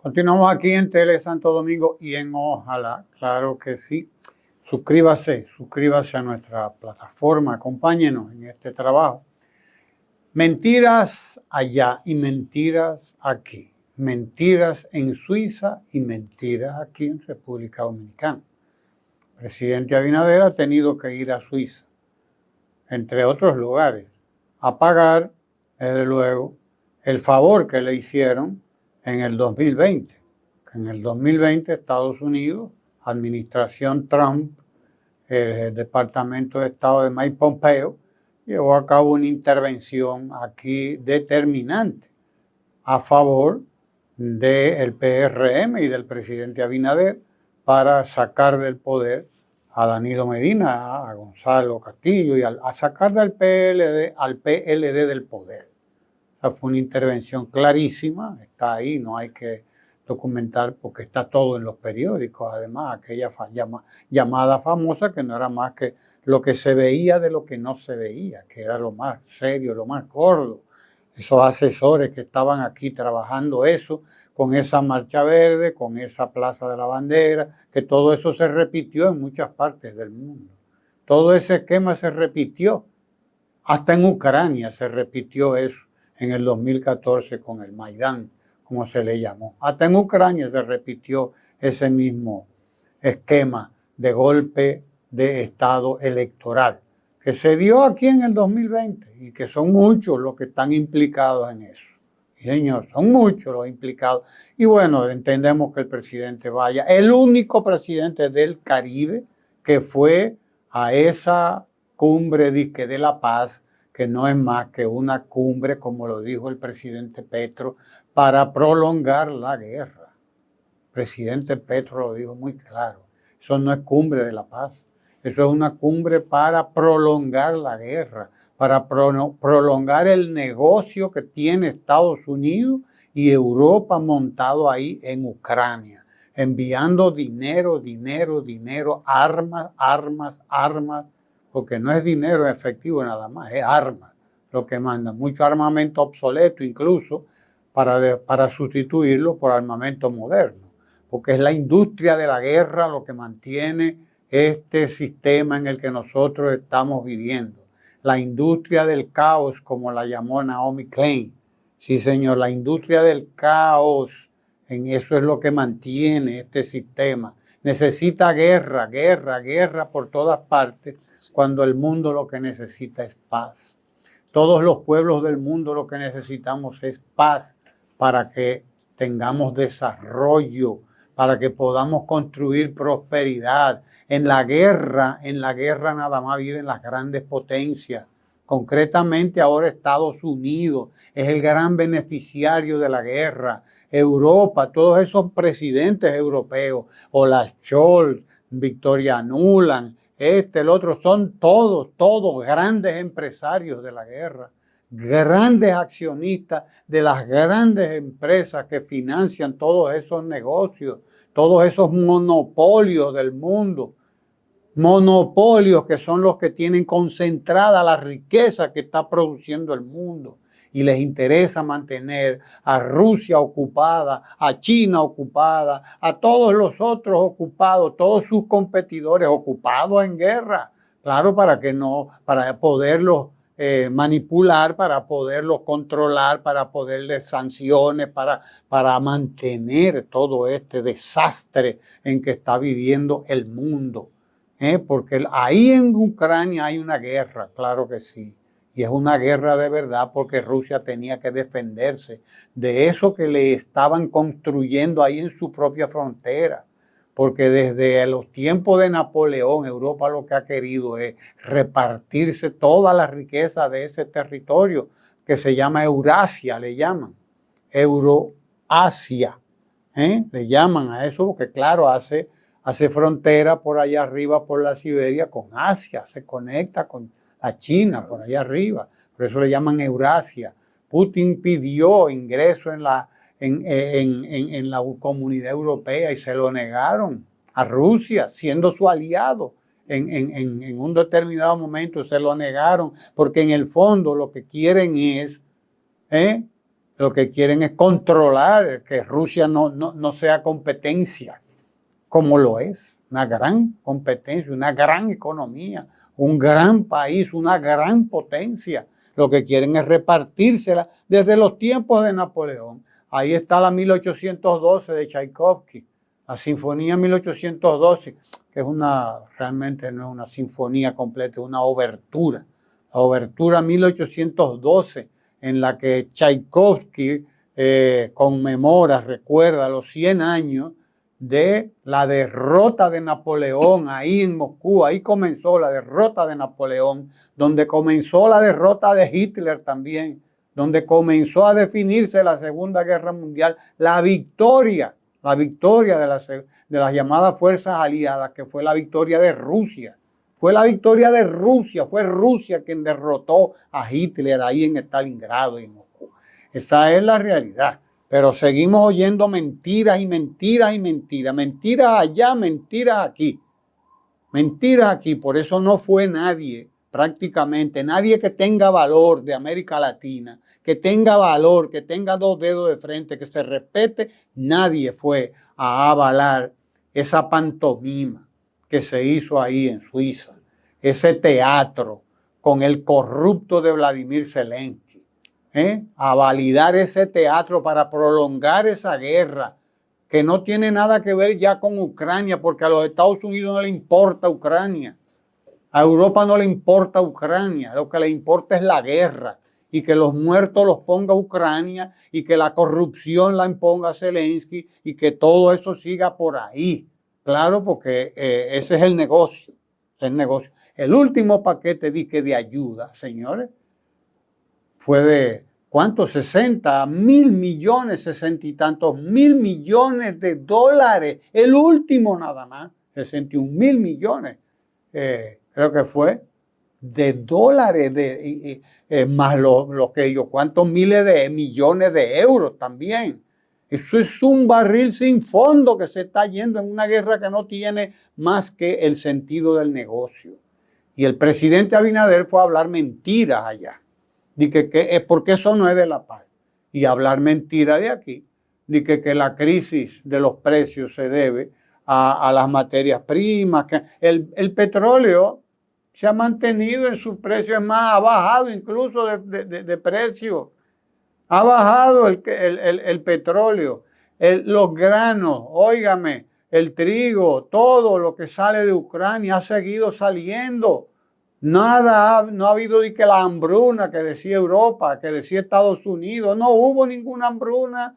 Continuamos aquí en Tele Santo Domingo y en Ojalá, claro que sí. Suscríbase a nuestra plataforma, acompáñenos en este trabajo. Mentiras allá y mentiras aquí. Mentiras en Suiza y mentiras aquí en República Dominicana. El presidente Abinader ha tenido que ir a Suiza, entre otros lugares, a pagar, desde luego, el favor que le hicieron en el 2020. En el 2020 Estados Unidos, administración Trump, el Departamento de Estado de Mike Pompeo, llevó a cabo una intervención aquí determinante a favor del PRM y del presidente Abinader para sacar del poder a Danilo Medina, a Gonzalo Castillo y a sacar al PLD del poder. O sea, fue una intervención clarísima, está ahí, no hay que documentar porque está todo en los periódicos. Además, aquella llamada famosa que no era más que lo que se veía de lo que no se veía, que era lo más serio, lo más gordo. Esos asesores que estaban aquí trabajando eso, con esa marcha verde, con esa plaza de la bandera, que todo eso se repitió en muchas partes del mundo. Todo ese esquema se repitió. Hasta en Ucrania se repitió eso en el 2014 con el Maidán, como se le llamó. Hasta en Ucrania se repitió ese mismo esquema de golpe de Estado electoral que se dio aquí en el 2020 y que son muchos los que están implicados en eso. Sí, señor, son muchos los implicados. Y bueno, entendemos que el presidente vaya, el único presidente del Caribe que fue a esa cumbre de la paz, que no es más que una cumbre, como lo dijo el presidente Petro, para prolongar la guerra. El presidente Petro lo dijo muy claro. Eso no es cumbre de la paz. Eso es una cumbre para prolongar la guerra, para prolongar el negocio que tiene Estados Unidos y Europa montado ahí en Ucrania, enviando dinero, armas, porque no es dinero efectivo nada más, es armas lo que mandan. Mucho armamento obsoleto incluso para sustituirlo por armamento moderno, porque es la industria de la guerra lo que mantiene este sistema en el que nosotros estamos viviendo. La industria del caos, como la llamó Naomi Klein. Sí, señor, la industria del caos, en eso es lo que mantiene este sistema. Necesita guerra por todas partes, cuando el mundo lo que necesita es paz. Todos los pueblos del mundo lo que necesitamos es paz para que tengamos desarrollo, para que podamos construir prosperidad. En la guerra nada más viven las grandes potencias. Concretamente ahora Estados Unidos es el gran beneficiario de la guerra. Europa, todos esos presidentes europeos, Olaf Scholz, Victoria Nuland, el otro, son todos grandes empresarios de la guerra, grandes accionistas de las grandes empresas que financian todos esos negocios, todos esos monopolios del mundo. Monopolios que son los que tienen concentrada la riqueza que está produciendo el mundo. Y les interesa mantener a Rusia ocupada, a China ocupada, a todos los otros ocupados, todos sus competidores ocupados en guerra. Claro, para poderlos manipular, para poderlos controlar, para poderles sanciones, para mantener todo este desastre en que está viviendo el mundo. Porque ahí en Ucrania hay una guerra, claro que sí. Y es una guerra de verdad porque Rusia tenía que defenderse de eso que le estaban construyendo ahí en su propia frontera. Porque desde los tiempos de Napoleón, Europa lo que ha querido es repartirse toda la riqueza de ese territorio que se llama Eurasia, le llaman. Euroasia. Le llaman a eso porque claro, hace frontera por allá arriba, por la Siberia, con Asia, se conecta con la China, por allá arriba, por eso le llaman Eurasia. Putin pidió ingreso en la comunidad europea y se lo negaron a Rusia, siendo su aliado. En un determinado momento se lo negaron, porque en el fondo lo que quieren es Lo que quieren es controlar que Rusia no sea competencia, como lo es. Una gran competencia, una gran economía, un gran país, una gran potencia. Lo que quieren es repartírsela desde los tiempos de Napoleón. Ahí está la 1812 de Tchaikovsky, la Sinfonía 1812, que es realmente no es una sinfonía completa, es una obertura. La obertura 1812, en la que Tchaikovsky conmemora, recuerda los 100 años de la derrota de Napoleón ahí en Moscú. Ahí comenzó la derrota de Napoleón, donde comenzó la derrota de Hitler también, donde comenzó a definirse la Segunda Guerra Mundial, la victoria de las llamadas fuerzas aliadas, que fue la victoria de Rusia. Fue la victoria de Rusia, fue Rusia quien derrotó a Hitler ahí en Stalingrado y en Moscú. Esa es la realidad. Pero seguimos oyendo mentiras y mentiras y mentiras. Mentiras allá, mentiras aquí. Mentiras aquí. Por eso no fue nadie, prácticamente, nadie que tenga valor de América Latina, que tenga valor, que tenga dos dedos de frente, que se respete, nadie fue a avalar esa pantomima que se hizo ahí en Suiza, ese teatro con el corrupto de Vladimir Zelensky, a validar ese teatro para prolongar esa guerra que no tiene nada que ver ya con Ucrania, porque a los Estados Unidos no le importa Ucrania, a Europa no le importa Ucrania, lo que le importa es la guerra y que los muertos los ponga Ucrania y que la corrupción la imponga Zelensky y que todo eso siga por ahí. Claro, porque ese es el negocio, El último paquete de ayuda, señores, fue de, ¿cuánto? 60.000 millones, 60 y tantos mil millones de dólares. El último nada más, 61.000 millones, creo que fue, de dólares, más los que ellos, cuántos miles de millones de euros también. Eso es un barril sin fondo que se está yendo en una guerra que no tiene más que el sentido del negocio. Y el presidente Abinader fue a hablar mentiras allá. Porque eso no es de la paz. Y hablar mentiras de aquí. Que la crisis de los precios se debe a las materias primas. Que el petróleo se ha mantenido en su precio, es más, ha bajado incluso de precio. Ha bajado el petróleo, los granos, óigame, el trigo, todo lo que sale de Ucrania ha seguido saliendo. No ha habido ni que la hambruna que decía Europa, que decía Estados Unidos. No hubo ninguna hambruna.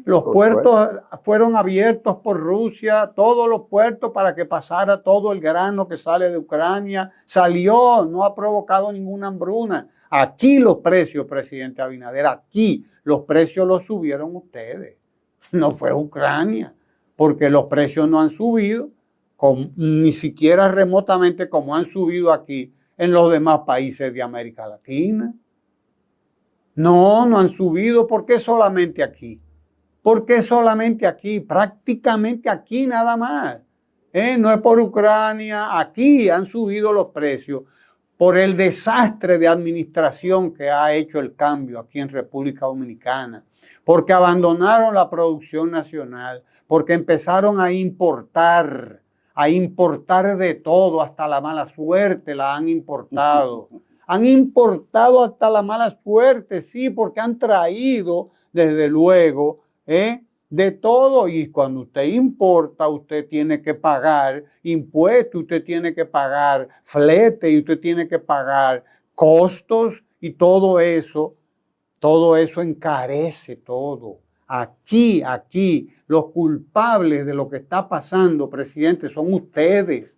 Los puertos fueron abiertos por Rusia, todos los puertos para que pasara todo el grano que sale de Ucrania. Salió, no ha provocado ninguna hambruna. Aquí los precios, presidente Abinader, aquí los precios los subieron ustedes. No fue Ucrania, porque los precios no han subido ni siquiera remotamente como han subido aquí en los demás países de América Latina. No han subido. ¿Por qué solamente aquí? ¿Por qué solamente aquí? Prácticamente aquí nada más. No es por Ucrania. Aquí han subido los precios por el desastre de administración que ha hecho el cambio aquí en República Dominicana. Porque abandonaron la producción nacional. Porque empezaron a importar de todo, hasta la mala suerte la han importado. Han importado hasta la mala suerte, sí, porque han traído, desde luego, de todo. Y cuando usted importa, usted tiene que pagar impuestos, usted tiene que pagar flete y usted tiene que pagar costos y todo eso encarece todo. Aquí, los culpables de lo que está pasando, presidente, son ustedes.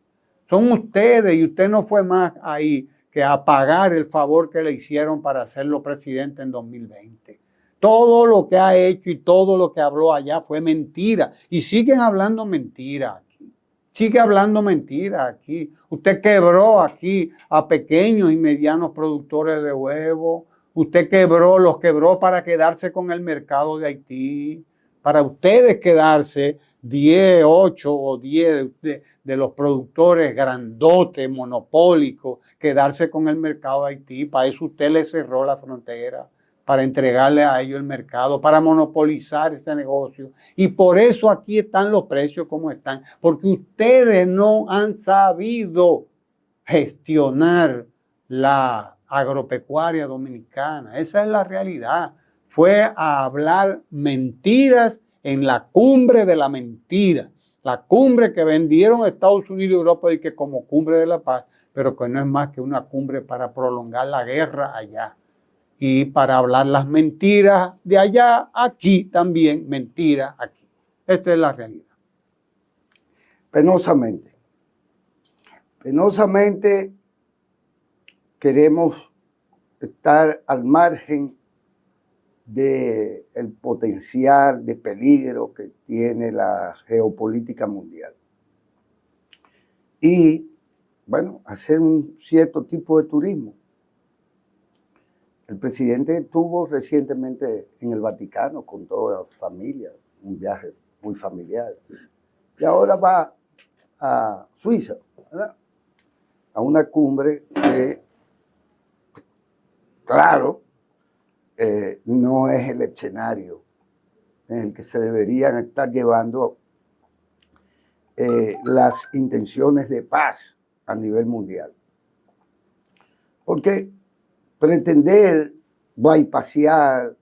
Son ustedes y usted no fue más ahí que a pagar el favor que le hicieron para hacerlo presidente en 2020. Todo lo que ha hecho y todo lo que habló allá fue mentira. Y siguen hablando mentiras aquí. Sigue hablando mentiras aquí. Usted quebró aquí a pequeños y medianos productores de huevo. Usted los quebró para quedarse con el mercado de Haití. Para ustedes quedarse 10, 8 o 10 de los productores grandotes, monopólicos, quedarse con el mercado de Haití. Para eso usted le cerró la frontera. para entregarle a ellos el mercado, para monopolizar ese negocio. Y por eso aquí están los precios como están, porque ustedes no han sabido gestionar la agropecuaria dominicana. Esa es la realidad. Fue a hablar mentiras en la cumbre de la mentira. La cumbre que vendieron Estados Unidos y Europa y que como cumbre de la paz, pero que no es más que una cumbre para prolongar la guerra allá. Y para hablar las mentiras de allá, aquí también, mentiras aquí. Esta es la realidad. Penosamente queremos estar al margen del potencial de peligro que tiene la geopolítica mundial. Y, bueno, hacer un cierto tipo de turismo. El presidente estuvo recientemente en el Vaticano con toda la familia, un viaje muy familiar. Y ahora va a Suiza, ¿verdad? A una cumbre que, claro, no es el escenario en el que se deberían estar llevando las intenciones de paz a nivel mundial. Porque pretender bypassear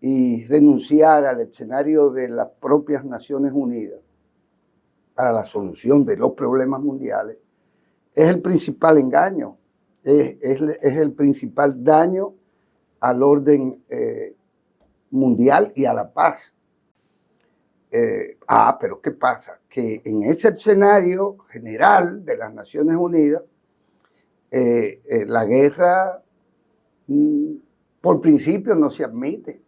y renunciar al escenario de las propias Naciones Unidas para la solución de los problemas mundiales es el principal engaño, es el principal daño al orden mundial y a la paz. Pero ¿qué pasa? Que en ese escenario general de las Naciones Unidas, la guerra por principio no se admite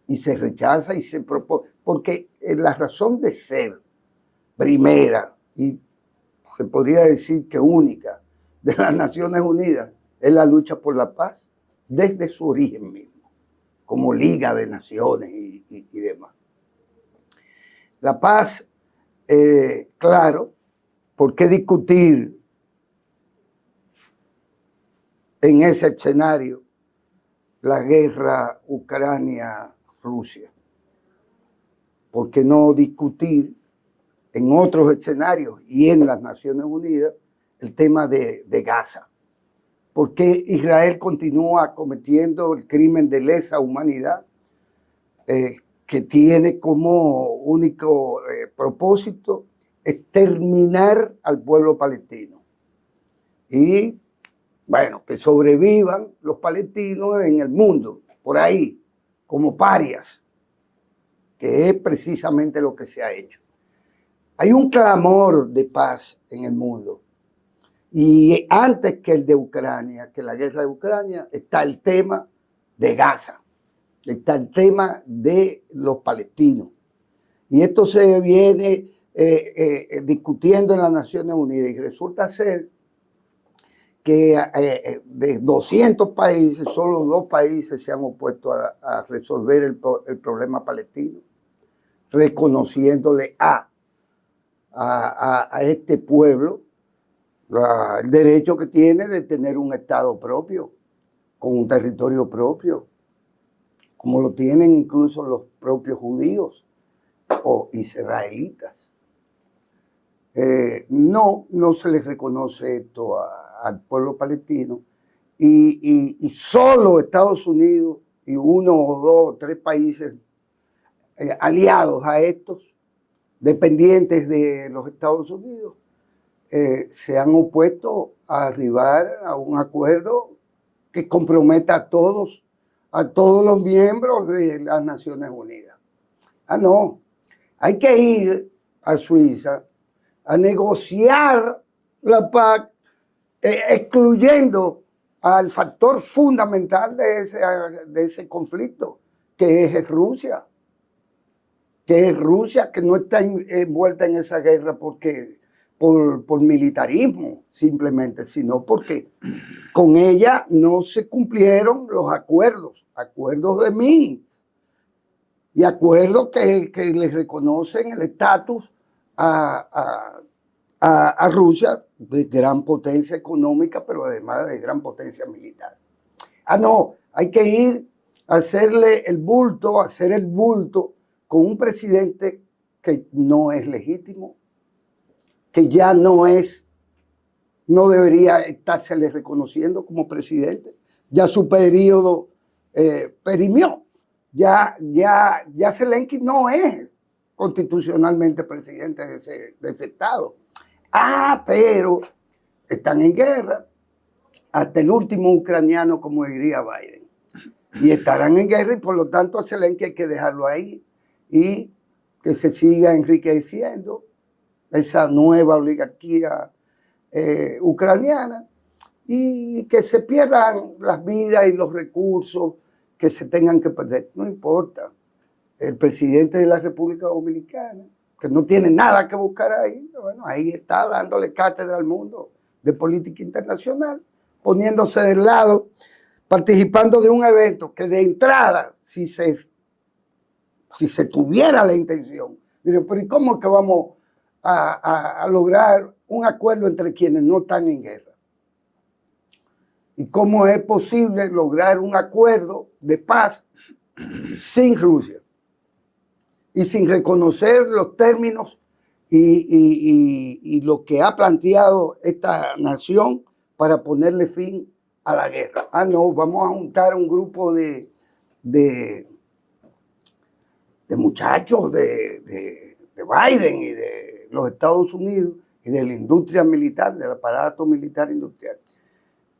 y se rechaza y se propone, porque la razón de ser primera y se podría decir que única de las Naciones Unidas es la lucha por la paz desde su origen mismo, como Liga de Naciones y demás. La paz, claro, ¿por qué discutir en ese escenario la guerra Ucrania-Rusia? ¿Por qué no discutir en otros escenarios y en las Naciones Unidas el tema de Gaza? ¿Por qué Israel continúa cometiendo el crimen de lesa humanidad que tiene como único propósito exterminar al pueblo palestino? Y, bueno, que sobrevivan los palestinos en el mundo, por ahí, como parias, que es precisamente lo que se ha hecho. Hay un clamor de paz en el mundo. Y antes que el de Ucrania, que la guerra de Ucrania, está el tema de Gaza, está el tema de los palestinos. Y esto se viene discutiendo en las Naciones Unidas y resulta ser que de 200 países, solo 2 países se han opuesto a resolver el problema palestino, reconociéndole a este pueblo el derecho que tiene de tener un Estado propio, con un territorio propio, como lo tienen incluso los propios judíos o israelitas. No se les reconoce esto al pueblo palestino y solo Estados Unidos y 1 o 2 o 3 países aliados a estos, dependientes de los Estados Unidos, se han opuesto a arribar a un acuerdo que comprometa a todos los miembros de las Naciones Unidas. No, hay que ir a Suiza a negociar la paz, excluyendo al factor fundamental de ese conflicto, que es Rusia. Que no está envuelta en esa guerra por militarismo simplemente, sino porque con ella no se cumplieron los acuerdos de Minsk y acuerdos que les reconocen el estatus a Rusia de gran potencia económica, pero además de gran potencia militar. No, Hay que ir a hacerle el bulto, hacer el bulto con un presidente que no es legítimo, que ya no debería estársele reconociendo como presidente. Ya su periodo perimió. Ya Zelensky no es constitucionalmente presidente de ese estado. Pero están en guerra, hasta el último ucraniano, como diría Biden. Y estarán en guerra y por lo tanto a Zelensky hay que dejarlo ahí y que se siga enriqueciendo esa nueva oligarquía ucraniana y que se pierdan las vidas y los recursos que se tengan que perder. No importa. El presidente de la República Dominicana, que no tiene nada que buscar ahí, bueno, ahí está dándole cátedra al mundo de política internacional, poniéndose del lado, participando de un evento que de entrada, si se tuviera la intención, diría, pero ¿y cómo es que vamos a lograr un acuerdo entre quienes no están en guerra? ¿Y cómo es posible lograr un acuerdo de paz sin Rusia? Y sin reconocer los términos y lo que ha planteado esta nación para ponerle fin a la guerra. No, vamos a juntar un grupo de muchachos de Biden y de los Estados Unidos y de la industria militar, del aparato militar industrial.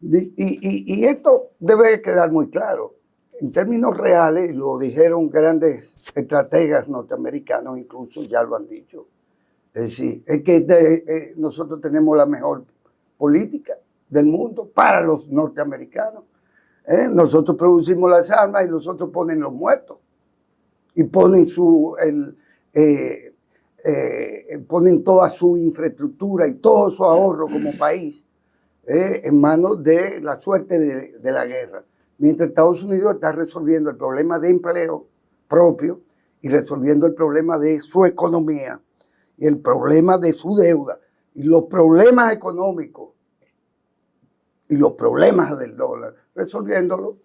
Y esto debe quedar muy claro. En términos reales, lo dijeron grandes estrategas norteamericanos, incluso ya lo han dicho. Es decir, es que nosotros tenemos la mejor política del mundo para los norteamericanos. Nosotros producimos las armas y los otros ponen los muertos. Y ponen ponen toda su infraestructura y todo su ahorro como país en manos de la suerte de la guerra. Mientras Estados Unidos está resolviendo el problema de empleo propio y resolviendo el problema de su economía y el problema de su deuda y los problemas económicos y los problemas del dólar, resolviéndolo,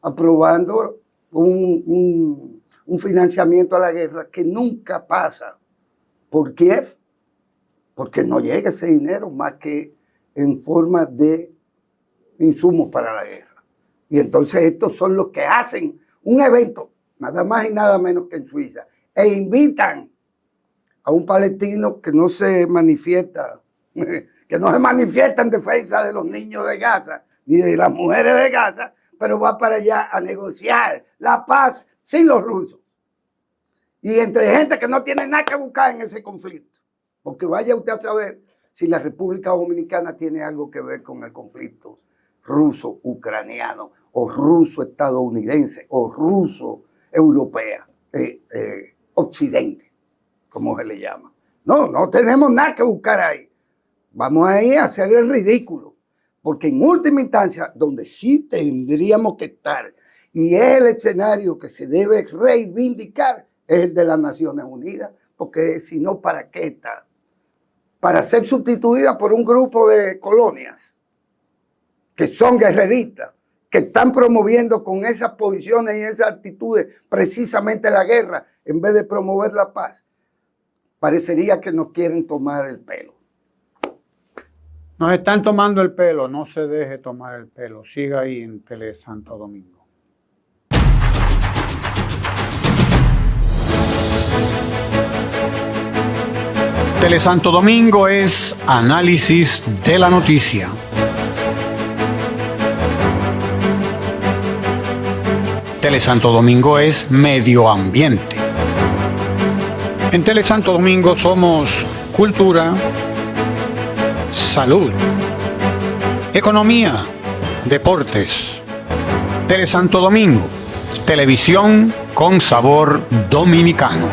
aprobando un financiamiento a la guerra que nunca pasa por Kiev, porque no llega ese dinero más que en forma de insumos para la guerra. Y entonces estos son los que hacen un evento, nada más y nada menos que en Suiza, e invitan a un palestino que no se manifiesta en defensa de los niños de Gaza, ni de las mujeres de Gaza, pero va para allá a negociar la paz sin los rusos. Y entre gente que no tiene nada que buscar en ese conflicto. Porque vaya usted a saber si la República Dominicana tiene algo que ver con el conflicto ruso-ucraniano, o ruso-estadounidense, o ruso-europea, occidente, como se le llama. No tenemos nada que buscar ahí. Vamos a ir a hacer el ridículo, porque en última instancia, donde sí tendríamos que estar, y es el escenario que se debe reivindicar, es el de las Naciones Unidas, porque si no, ¿para qué está? Para ser sustituida por un grupo de colonias que son guerreristas, que están promoviendo con esas posiciones y esas actitudes precisamente la guerra, en vez de promover la paz. Parecería que nos quieren tomar el pelo. Nos están tomando el pelo, no se deje tomar el pelo. Siga ahí en Tele Santo Domingo. Tele Santo Domingo es análisis de la noticia. Tele Santo Domingo es medio ambiente. En Tele Santo Domingo somos cultura, salud, economía, deportes. Tele Santo Domingo, televisión con sabor dominicano.